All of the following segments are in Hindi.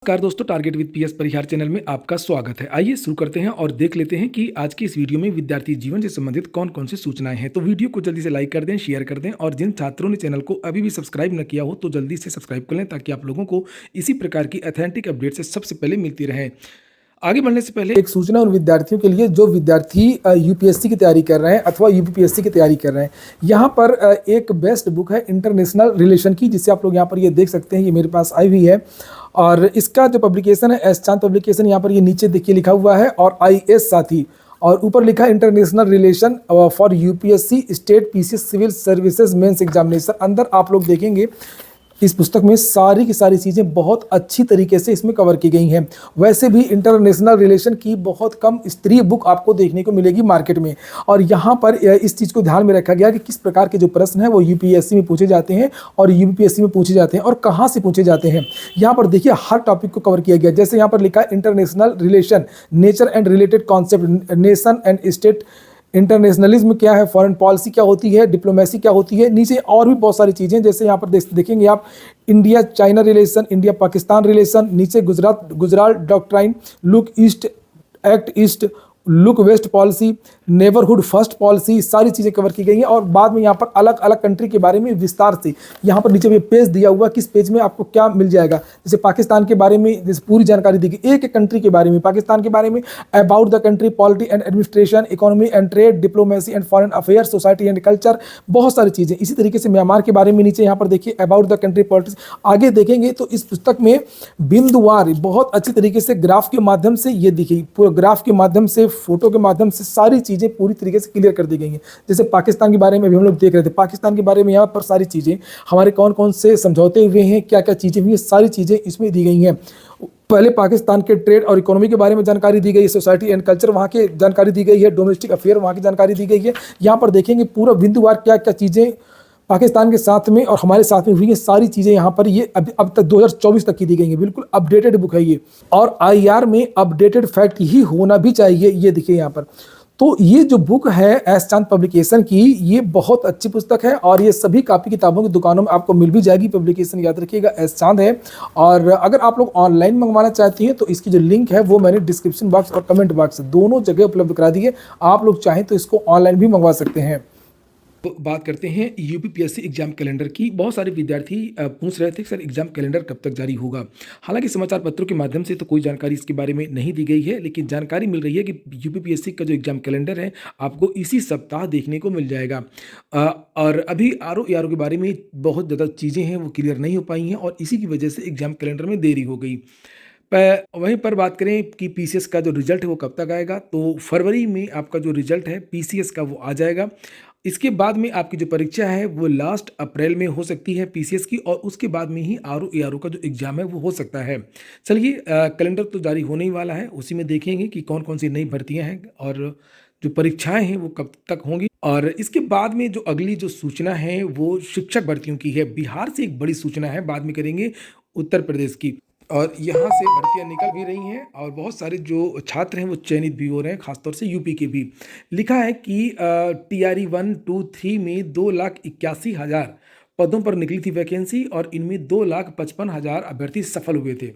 नमस्कार दोस्तों, target with PS Parihar channel में आपका स्वागत है। आइए शुरू करते हैं और देख लेते हैं कि आज की इस वीडियो में विद्यार्थी जीवन से संबंधित कौन कौन सी सूचनाएं हैं। तो वीडियो को जल्दी से लाइक कर दें, शेयर कर दें और जिन छात्रों ने चैनल को अभी भी सब्सक्राइब न किया हो तो जल्दी से सब्सक्राइब कर लें ताकि आप लोगों को इसी प्रकार की ऑथेंटिक अपडेट से सबसे पहले मिलती रहे। आगे बढ़ने से पहले एक सूचना उन विद्यार्थियों के लिए जो विद्यार्थी यूपीएससी की तैयारी कर रहे हैं अथवा यूपीपीएससी की तैयारी कर रहे हैं। यहाँ पर एक बेस्ट बुक है इंटरनेशनल रिलेशन की, जिसे आप लोग यहाँ पर ये देख सकते हैं। ये मेरे पास आई हुई है और इसका जो पब्लिकेशन है एस चांद पब्लिकेशन, यहाँ पर ये नीचे देखिए लिखा हुआ है और IS साथी, और ऊपर लिखा है international relation for UPSC state PCS civil services mains examination. अंदर आप लोग देखेंगे इस पुस्तक में सारी की सारी चीज़ें बहुत अच्छी तरीके से इसमें कवर की गई हैं। वैसे भी इंटरनेशनल रिलेशन की बहुत कम स्तरीय बुक आपको देखने को मिलेगी मार्केट में, और यहाँ पर इस चीज़ को ध्यान में रखा गया कि किस प्रकार के जो प्रश्न हैं वो यूपीएससी में पूछे जाते हैं और यूपीपीएससी में पूछे जाते हैं और कहाँ से पूछे जाते हैं। यहाँ पर देखिए हर टॉपिक को कवर किया गया। जैसे यहाँ पर लिखा है international relation, nature and related concept, nation and state, internationalism क्या है, फॉरेन पॉलिसी क्या होती है, डिप्लोमेसी क्या होती है। नीचे और भी बहुत सारी चीज़ें, जैसे यहाँ पर देखेंगे आप India China relation, India Pakistan relation, नीचे Gujarat doctrine, look east act east, look west policy, neighbourhood first policy, सारी चीज़ें कवर की गई हैं। और बाद में यहाँ पर अलग अलग कंट्री के बारे में विस्तार से यहाँ पर नीचे में पेज दिया हुआ, किस पेज में आपको क्या मिल जाएगा। जैसे पाकिस्तान के बारे में जैसे पूरी जानकारी दी गई, एक एक कंट्री के बारे में, पाकिस्तान के बारे में, about the country, polity and administration, economy and trade, diplomacy and foreign affairs, society and culture, बहुत सारी चीज़ें। इसी तरीके से म्यांमार के बारे में नीचे यहाँ पर देखिए अबाउट द कंट्री पॉलिटिक्स। आगे देखेंगे तो इस पुस्तक में बिंदुवार बहुत अच्छी तरीके से ग्राफ के माध्यम से, ये देखिए पूरा ग्राफ के माध्यम से, फोटो के माध्यम से सारी चीज़ें पूरी तरीके से क्लियर कर दी गई हैं। जैसे पाकिस्तान के बारे में भी हम लोग देख रहे थे, पाकिस्तान के बारे में यहाँ पर सारी चीज़ें हमारे कौन कौन से समझौते हुए हैं, क्या क्या चीज़ें हुई हैं, सारी चीज़ें इसमें दी गई हैं। पहले पाकिस्तान के ट्रेड और इकोनॉमी के बारे में जानकारी दी गई है, सोसाइटी एंड कल्चर वहाँ की जानकारी दी गई है, डोमेस्टिक अफेयर वहाँ की जानकारी दी गई है। यहाँ पर देखेंगे पूरा बिंदुवार क्या क्या चीज़ें पाकिस्तान के साथ में और हमारे साथ में हुई है, सारी चीज़ें यहाँ पर ये अब तक 2024 तक की दी गई हैं। बिल्कुल अपडेटेड बुक है ये, और IR में अपडेटेड फैक्ट ही होना भी चाहिए। ये देखिए यहाँ पर, तो ये जो बुक है एस चांद पब्लिकेशन की, ये बहुत अच्छी पुस्तक है और ये सभी कापी किताबों की दुकानों में आपको मिल भी जाएगी। पब्लिकेशन याद रखिएगा एस चांद है। और अगर आप लोग ऑनलाइन मंगवाना चाहती हैं तो इसकी जो लिंक है वो मैंने डिस्क्रिप्शन बॉक्स और कमेंट बॉक्स दोनों जगह उपलब्ध करा दी है। आप लोग चाहें तो इसको ऑनलाइन भी मंगवा सकते हैं। तो बात करते हैं यूपीपीएससी एग्जाम कैलेंडर की। बहुत सारे विद्यार्थी पूछ रहे थे कि सर एग्जाम कैलेंडर कब तक जारी होगा। हालांकि समाचार पत्रों के माध्यम से तो कोई जानकारी इसके बारे में नहीं दी गई है, लेकिन जानकारी मिल रही है कि यूपीपीएससी का जो एग्जाम कैलेंडर है आपको इसी सप्ताह देखने को मिल जाएगा। और अभी RO के बारे में बहुत ज़्यादा चीज़ें हैं वो क्लियर नहीं हो पाई हैं और इसी की वजह से एग्जाम कैलेंडर में देरी हो गई। वहीं पर बात करें कि पीसीएस का जो रिजल्ट है वो कब तक आएगा, तो फरवरी में आपका जो रिजल्ट है पीसीएस का वो आ जाएगा। इसके बाद में आपकी जो परीक्षा है वो लास्ट अप्रैल में हो सकती है पीसीएस की, और उसके बाद में ही RO का जो एग्ज़ाम है वो हो सकता है। चलिए कैलेंडर तो जारी होने ही वाला है, उसी में देखेंगे कि कौन कौन सी नई भर्तियां हैं और जो परीक्षाएं हैं वो कब तक होंगी। और इसके बाद में जो अगली जो सूचना है वो शिक्षक भर्तियों की है। बिहार से एक बड़ी सूचना है, बाद में करेंगे उत्तर प्रदेश की। और यहाँ से भर्तियां निकल भी रही हैं और बहुत सारे जो छात्र हैं वो चयनित भी हो रहे हैं, खासतौर से यूपी के भी। लिखा है कि TRE 1, 2, 3 में 2,81,000 पदों पर निकली थी वैकेंसी और इनमें 2,55,000 अभ्यर्थी सफल हुए थे।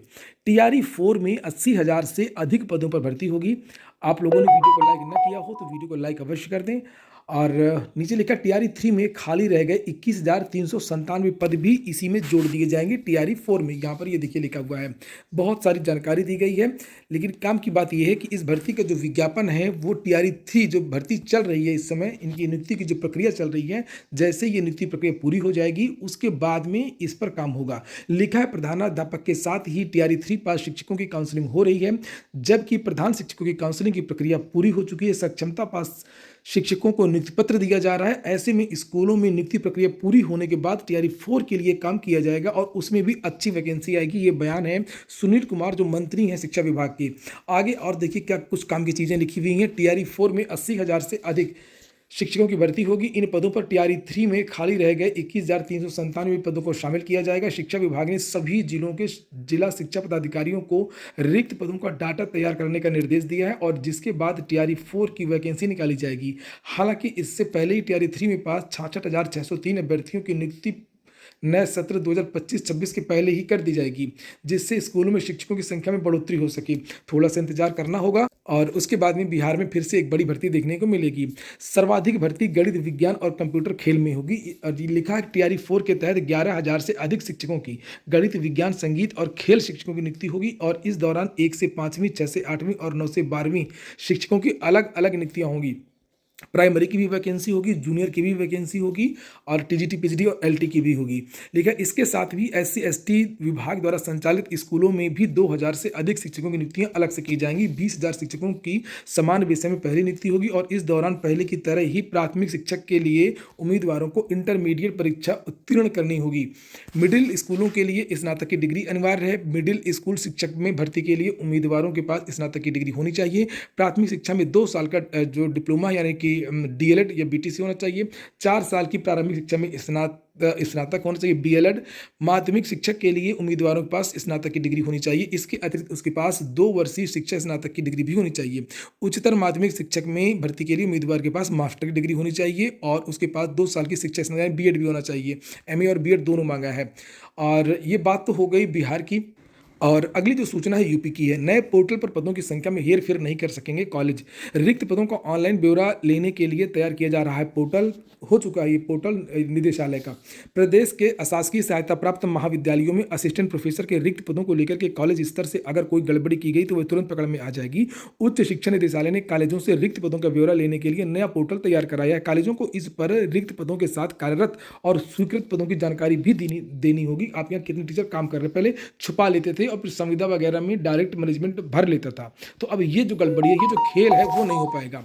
TRE 4 में 80,000 से अधिक पदों पर भर्ती होगी। आप लोगों ने वीडियो को लाइक न किया हो तो वीडियो को लाइक अवश्य कर दें। और नीचे लिखा TRE 3 में खाली रह गए 21,397 पद भी इसी में जोड़ दिए जाएंगे TRE 4 में। यहाँ पर ये देखिए लिखा हुआ है, बहुत सारी जानकारी दी गई है। लेकिन काम की बात यह है कि इस भर्ती का जो विज्ञापन है वो TRE 3 जो भर्ती चल रही है इस समय, इनकी नियुक्ति की जो प्रक्रिया चल रही है, जैसे ये नियुक्ति प्रक्रिया पूरी हो जाएगी उसके बाद में इस पर काम होगा। लिखा है प्रधानाध्यापक के साथ ही TRE 3 पास शिक्षकों की काउंसलिंग हो रही है, जबकि प्रधान शिक्षकों की काउंसलिंग की प्रक्रिया पूरी हो चुकी है। सक्षमता पास शिक्षकों को नियुक्ति पत्र दिया जा रहा है। ऐसे में स्कूलों में नियुक्ति प्रक्रिया पूरी होने के बाद TRE 4 के लिए काम किया जाएगा और उसमें भी अच्छी वैकेंसी आएगी। ये बयान है सुनील कुमार जो मंत्री हैं शिक्षा विभाग के। आगे और देखिए क्या कुछ काम की चीज़ें लिखी हुई हैं। TRE 4 में 80,000 से अधिक शिक्षकों की भर्ती होगी। इन पदों पर TRE 3 में खाली रह गए 21,397 पदों को शामिल किया जाएगा। शिक्षा विभाग ने सभी जिलों के जिला शिक्षा पदाधिकारियों को रिक्त पदों का डाटा तैयार करने का निर्देश दिया है और जिसके बाद TRE 4 की वैकेंसी निकाली जाएगी। हालांकि इससे पहले ही TRE 3 में पास 66,603 अभ्यर्थियों की नियुक्ति नए सत्र 2025-26 के पहले ही कर दी जाएगी, जिससे स्कूलों में शिक्षकों की संख्या में बढ़ोतरी हो सके। थोड़ा सा इंतजार करना होगा और उसके बाद में बिहार में फिर से एक बड़ी भर्ती देखने को मिलेगी। सर्वाधिक भर्ती गणित, विज्ञान और कंप्यूटर खेल में होगी। और ये लिखा है टीआरई 4 के तहत 11,000 से अधिक शिक्षकों की गणित, विज्ञान, संगीत और खेल शिक्षकों की नियुक्ति होगी और इस दौरान 1 से 5वीं, 6 से 8वीं और 9 से 12वीं शिक्षकों की अलग अलग नियुक्तियां होंगी। प्राइमरी की भी वैकेंसी होगी, जूनियर की भी वैकेंसी होगी और टीजीटी, पीजीटी और एलटी की भी होगी। लेकिन इसके साथ भी एससी एसटी विभाग द्वारा संचालित स्कूलों में भी 2,000 से अधिक शिक्षकों की नियुक्तियां अलग से की जाएंगी। 20,000 शिक्षकों की समान विषय में पहली नियुक्ति होगी और इस दौरान पहले की तरह ही प्राथमिक शिक्षक के लिए उम्मीदवारों को इंटरमीडिएट परीक्षा उत्तीर्ण करनी होगी। मिडिल स्कूलों के लिए स्नातक की डिग्री अनिवार्य है। मिडिल स्कूल शिक्षक में भर्ती के लिए उम्मीदवारों के पास स्नातक की डिग्री होनी चाहिए। प्राथमिक शिक्षा में 2 साल का जो डिप्लोमा यानी कि डीएलएड या बीटीसी होना चाहिए। 4 साल की प्रारंभिक शिक्षा में स्नातक होना चाहिए, बीएलएड। माध्यमिक शिक्षक के लिए उम्मीदवारों के पास स्नातक की डिग्री होनी चाहिए। इसके अतिरिक्त उसके पास 2 वर्षीय शिक्षा स्नातक की डिग्री भी होनी चाहिए। उच्चतर माध्यमिक शिक्षक में भर्ती के लिए उम्मीदवार के पास मास्टर की डिग्री होनी चाहिए और उसके पास 2 साल की शिक्षा स्नातक बीएड भी होना चाहिए। एमए और बीएड दोनों मांगा है। और ये बात तो हो गई बिहार की। और अगली जो सूचना है यूपी की है। नए पोर्टल पर पदों की संख्या में हेर फेर नहीं कर सकेंगे कॉलेज। रिक्त पदों का ऑनलाइन ब्यौरा लेने के लिए तैयार किया जा रहा है पोर्टल। हो चुका है ये पोर्टल निदेशालय का। प्रदेश के अशासकीय सहायता प्राप्त महाविद्यालयों में असिस्टेंट प्रोफेसर के रिक्त पदों को लेकर के कॉलेज स्तर से अगर कोई गड़बड़ी की गई तो वह तुरंत पकड़ में आ जाएगी। उच्च शिक्षा निदेशालय ने कॉलेजों से रिक्त पदों का ब्यौरा लेने के लिए नया पोर्टल तैयार कराया है। कॉलेजों को इस पर रिक्त पदों के साथ कार्यरत और स्वीकृत पदों की जानकारी भी देनी होगी। आप यहाँ कितने टीचर काम कर रहे हैं, पहले छुपा लेते थे और फिर संविदा वगैरह में डायरेक्ट मैनेजमेंट भर लेता था। तो अब ये जो गड़बड़ी है, ये जो खेल है वो नहीं हो पाएगा।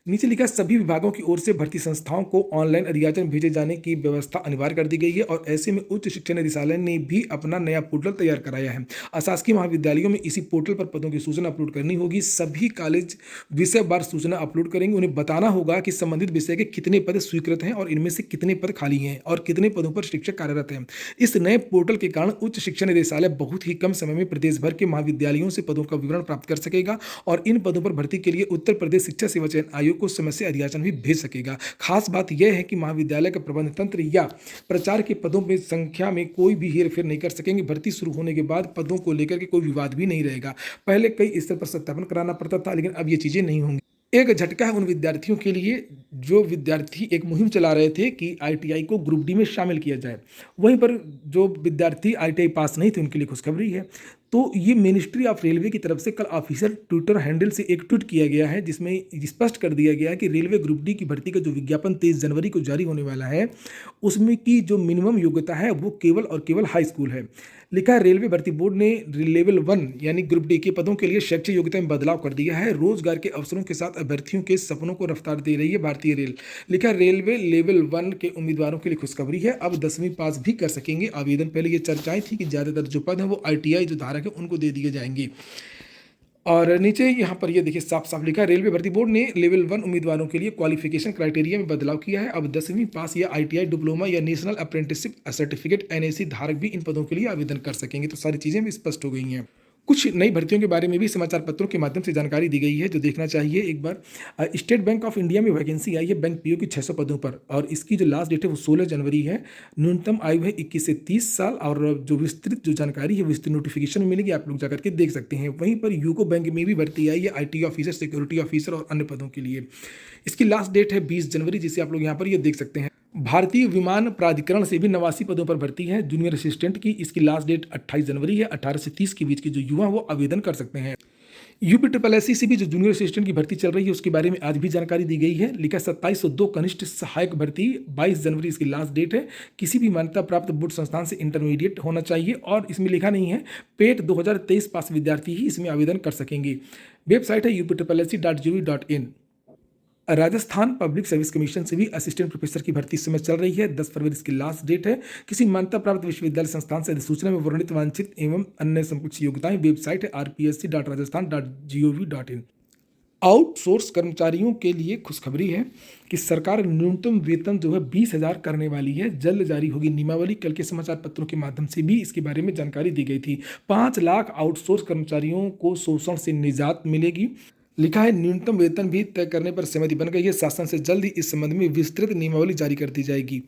नीचे लिखा सभी विभागों की ओर से भर्ती संस्थाओं को ऑनलाइन अधियाचन भेजे जाने की व्यवस्था अनिवार्य कर दी गई है और ऐसे में उच्च शिक्षा निदेशालय ने भी अपना नया पोर्टल तैयार कराया है। अशासकीय महाविद्यालयों में इसी पोर्टल पर पदों की सूचना अपलोड करनी होगी। सभी कॉलेज विषयवार सूचना अपलोड करेंगे। उन्हें बताना होगा कि संबंधित विषय के कितने पद स्वीकृत हैं और इनमें से कितने पद खाली हैं और कितने पदों पर शिक्षक कार्यरत हैं। इस नए पोर्टल के कारण उच्च शिक्षा निदेशालय बहुत ही कम समय में प्रदेश भर के महाविद्यालयों से पदों का विवरण प्राप्त कर सकेगा और इन पदों पर भर्ती के लिए उत्तर प्रदेश शिक्षा सेवा चयन आयोग को समय से अधियाचन भी भेज सकेगा। खास बात यह है कि महाविद्यालय का प्रबंध तंत्र या प्रचार के पदों में संख्या में कोई भी हेरफेर नहीं कर सकेंगे। भर्ती शुरू होने के बाद पदों को लेकर के कोई विवाद भी नहीं रहेगा। पहले कई स्तर पर सत्यापन कराना पड़ता था, लेकिन अब ये चीजें नहीं होंगी। एक झटका है उन विद्यार्थियों के लिए जो विद्यार्थी एक मुहिम चला रहे थे कि आईटीआई को ग्रुप डी में शामिल किया जाए। वहीं पर जो विद्यार्थी आईटीआई पास नहीं थे उनके लिए खुशखबरी है। तो ये मिनिस्ट्री ऑफ रेलवे की तरफ से कल ऑफिशियल ट्विटर हैंडल से एक ट्वीट किया गया है, जिसमें स्पष्ट कर दिया गया है कि रेलवे ग्रुप डी की भर्ती का जो विज्ञापन 23 जनवरी को जारी होने वाला है, उसमें की जो मिनिमम योग्यता है वो केवल और केवल हाई स्कूल है। लिखा है रेलवे भर्ती बोर्ड ने लेवल 1 यानी ग्रुप डी के पदों के लिए शैक्षिक योग्यता में बदलाव कर दिया है। रोजगार के अवसरों के साथ अभ्यर्थियों के सपनों को रफ्तार दे रही है भारतीय रेल। लिखा है रेलवे लेवल 1 के उम्मीदवारों के लिए खुशखबरी है, अब 10वीं पास भी कर सकेंगे आवेदन। पहले ये चर्चाएं थी कि ज्यादातर जो पद है वो आईटीआई जो धारक है उनको दे दिए जाएंगे। और नीचे यहाँ पर ये देखिए साफ साफ लिखा है रेलवे भर्ती बोर्ड ने लेवल 1 उम्मीदवारों के लिए क्वालिफिकेशन क्राइटेरिया में बदलाव किया है। अब 10वीं पास या आईटीआई डिप्लोमा या नेशनल अप्रेंटिसशिप सर्टिफिकेट एनएसी धारक भी इन पदों के लिए आवेदन कर सकेंगे। तो सारी चीज़ें भी स्पष्ट हो गई हैं। कुछ नई भर्तियों के बारे में भी समाचार पत्रों के माध्यम से जानकारी दी गई है जो देखना चाहिए एक बार। स्टेट बैंक ऑफ इंडिया में वैकेंसी आई है बैंक पीओ की 600 पदों पर और इसकी जो लास्ट डेट है वो 16 जनवरी है। न्यूनतम आयु है 21 से 30 साल और जो विस्तृत जो जानकारी है विस्तृत नोटिफिकेशन मिलेगी, आप लोग जाकर के देख सकते हैं। वहीं पर यूको बैंक में भी भर्ती आई है आईटी ऑफिसर, सिक्योरिटी ऑफिसर और अन्य पदों के लिए। इसकी लास्ट डेट है 20 जनवरी, जिसे आप लोग यहाँ पर ये देख सकते हैं। भारतीय विमान प्राधिकरण से भी 89 पदों पर भर्ती है जूनियर असिस्टेंट की। इसकी लास्ट डेट 28 जनवरी है। 18 से 30 के बीच के जो युवा वो आवेदन कर सकते हैं। यूपीएससी से भी जो जूनियर असिस्टेंट की भर्ती चल रही है उसके बारे में आज भी जानकारी दी गई है। लिखा 2702 कनिष्ठ सहायक भर्ती 22 जनवरी इसकी लास्ट डेट है। किसी भी मान्यता प्राप्त बोर्ड संस्थान से इंटरमीडिएट होना चाहिए और इसमें लिखा नहीं है पेट 2023 पास विद्यार्थी ही इसमें आवेदन कर सकेंगे। वेबसाइट है upssi.gov.in। Rajasthan public service commission से भी असिस्टेंट प्रोफेसर की भर्ती इस समय चल रही है। 10 फरवरी इसकी लास्ट डेट है। किसी मान्यता प्राप्त विश्वविद्यालय संस्थान से अधिसूचना में वर्णित वांछित एवं अन्य समकक्ष योग्यताएं। वेबसाइट है rpsc.rajasthan.gov.in। आउटसोर्स कर्मचारियों के लिए खुशखबरी है कि सरकार न्यूनतम वेतन जो है 20,000 करने वाली है। जल्द जारी होगी नियमावली। कल के समाचार पत्रों के माध्यम से भी इसके बारे में जानकारी दी गई थी। 5 लाख आउटसोर्स कर्मचारियों को शोषण से निजात मिलेगी। लिखा है न्यूनतम वेतन भी तय करने पर सहमति बन गई है। शासन से जल्द ही इस संबंध में विस्तृत नियमावली जारी कर दी जाएगी।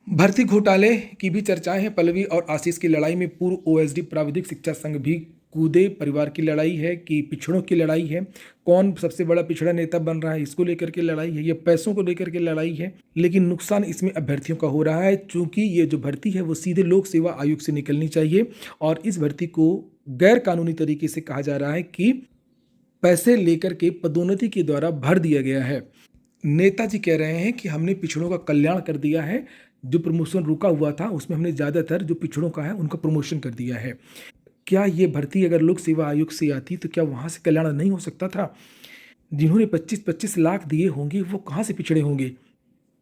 भर्ती घोटाले की भी चर्चाएं हैं। पल्लवी और आशीष की लड़ाई में पूर्व ओएसडी प्राविधिक शिक्षा संघ भी कूदे। परिवार की लड़ाई है कि पिछड़ों की लड़ाई है, कौन सबसे बड़ा पिछड़ा नेता बन रहा है, इसको लेकर के लड़ाई है, ये पैसों को लेकर के लड़ाई है। लेकिन नुकसान इसमें अभ्यर्थियों का हो रहा है, चूंकि ये जो भर्ती है वो सीधे लोक सेवा आयोग से निकलनी चाहिए और इस भर्ती को गैर कानूनी तरीके से कहा जा रहा है कि पैसे लेकर के पदोन्नति के द्वारा भर दिया गया है। नेताजी कह रहे हैं कि हमने पिछड़ों का कल्याण कर दिया है, जो प्रमोशन रुका हुआ था उसमें हमने ज़्यादातर जो पिछड़ों का है उनका प्रमोशन कर दिया है। क्या ये भर्ती अगर लोक सेवा आयोग से आती तो क्या वहाँ से कल्याण नहीं हो सकता था? जिन्होंने 25-25 लाख दिए होंगे वो कहाँ से पिछड़े होंगे?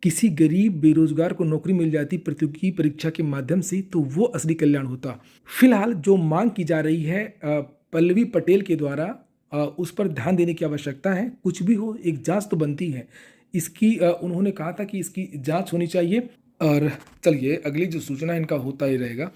किसी गरीब बेरोजगार को नौकरी मिल जाती प्रतियोगी परीक्षा के माध्यम से तो वो असली कल्याण होता। फिलहाल जो मांग की जा रही है पल्लवी पटेल के द्वारा, उस पर ध्यान देने की आवश्यकता है। कुछ भी हो, एक जांच तो बनती है इसकी। उन्होंने कहा था कि इसकी जांच होनी चाहिए। और चलिए अगली जो सूचना इनका होता ही रहेगा।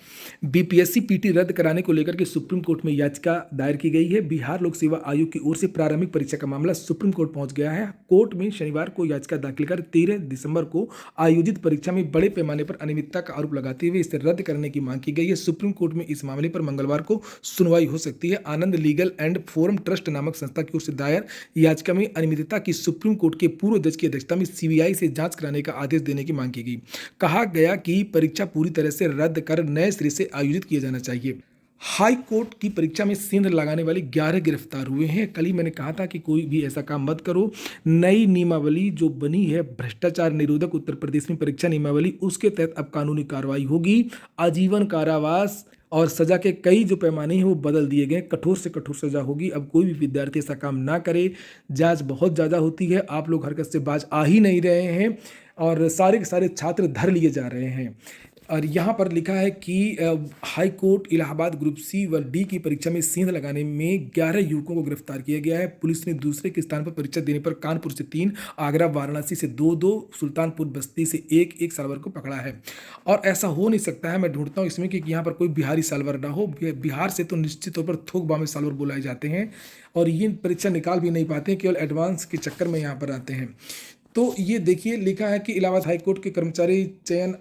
बीपीएससी पीटी रद्द कराने को लेकर के सुप्रीम कोर्ट में याचिका दायर की गई है। बिहार लोक सेवा आयोग की ओर से प्रारंभिक परीक्षा का मामला सुप्रीम कोर्ट पहुंच गया है। कोर्ट में शनिवार को याचिका दाखिल कर 13 दिसंबर को आयोजित परीक्षा में बड़े पैमाने पर अनियमितता का आरोप लगाते हुए इसे रद्द करने की मांग की गई है। सुप्रीम कोर्ट में इस मामले पर मंगलवार को सुनवाई हो सकती है। आनंद लीगल एंड फोरम ट्रस्ट नामक संस्था की ओर से दायर याचिका में अनियमितता की सुप्रीम कोर्ट के पूर्व जज की अध्यक्षता में सीबीआई से जांच कराने का आदेश देने की मांग की गई। कहा गया कि परीक्षा पूरी तरह से रद्द कर नए सिरे से आयोजित किया जाना चाहिए। हाई कोर्ट की परीक्षा में सेंध लगाने वाले 11 गिरफ्तार हुए हैं। कल ही मैंने कहा था कि कोई भी ऐसा काम मत करो। नई नियमावली जो बनी है भ्रष्टाचार निरोधक उत्तर प्रदेश में परीक्षा नियमावली, उसके तहत अब कानूनी कार्रवाई होगी। आजीवन कारावास और सजा के कई जो पैमाने हैं वो बदल दिए गए। कठोर से कठोर सजा होगी। अब कोई भी विद्यार्थी ऐसा काम ना करे। जांच बहुत ज़्यादा होती है, आप लोग हरकत से बाज आ ही नहीं रहे हैं और सारे के सारे छात्र धर लिए जा रहे हैं। और यहाँ पर लिखा है कि high court Allahabad group C व डी की परीक्षा में सेंध लगाने में 11 युवकों को गिरफ्तार किया गया है। पुलिस ने दूसरे के स्थान पर परीक्षा देने पर कानपुर से 3, आगरा वाराणसी से 2-2, सुल्तानपुर बस्ती से 1-1 सालवर को पकड़ा है। और ऐसा हो नहीं सकता है, मैं ढूंढता हूँ इसमें कि यहाँ पर कोई बिहारी सालवर ना हो। बिहार से तो निश्चित तौर पर थोक बामे सालवर बुलाए जाते हैं और ये परीक्षा निकाल भी नहीं पाते हैं, केवल एडवांस के चक्कर में यहाँ पर आते हैं। तो ये देखिए लिखा है कि इलाहाबाद हाईकोर्ट के कर्मचारी चयन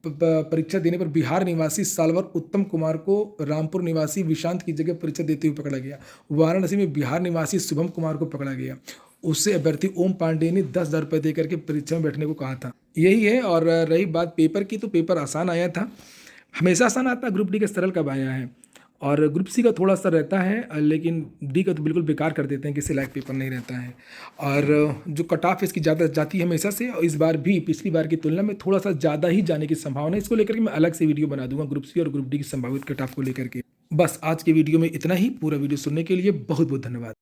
परीक्षा देने पर बिहार निवासी सालवर उत्तम कुमार को रामपुर निवासी विशांत की जगह परीक्षा देते हुए पकड़ा गया। वाराणसी में बिहार निवासी शुभम कुमार को पकड़ा गया। उससे अभ्यर्थी ओम पांडे ने 10,000 रुपये देकर के परीक्षा में बैठने को कहा था। यही है। और रही बात पेपर की, तो पेपर आसान आया था। हमेशा आसान आता है। ग्रुप डी का सरल कब आया है? और ग्रुप सी का थोड़ा सा रहता है, लेकिन डी का तो बिल्कुल बेकार कर देते हैं, किसी लायक पेपर नहीं रहता है। और जो कट ऑफ इसकी ज़्यादा जाती है हमेशा से, और इस बार भी पिछली बार की तुलना में थोड़ा सा ज़्यादा ही जाने की संभावना है। इसको लेकर के मैं अलग से वीडियो बना दूंगा ग्रुप सी और ग्रुप डी की संभावित कट ऑफ को लेकर के। बस आज के वीडियो में इतना ही। पूरा वीडियो सुनने के लिए बहुत बहुत धन्यवाद।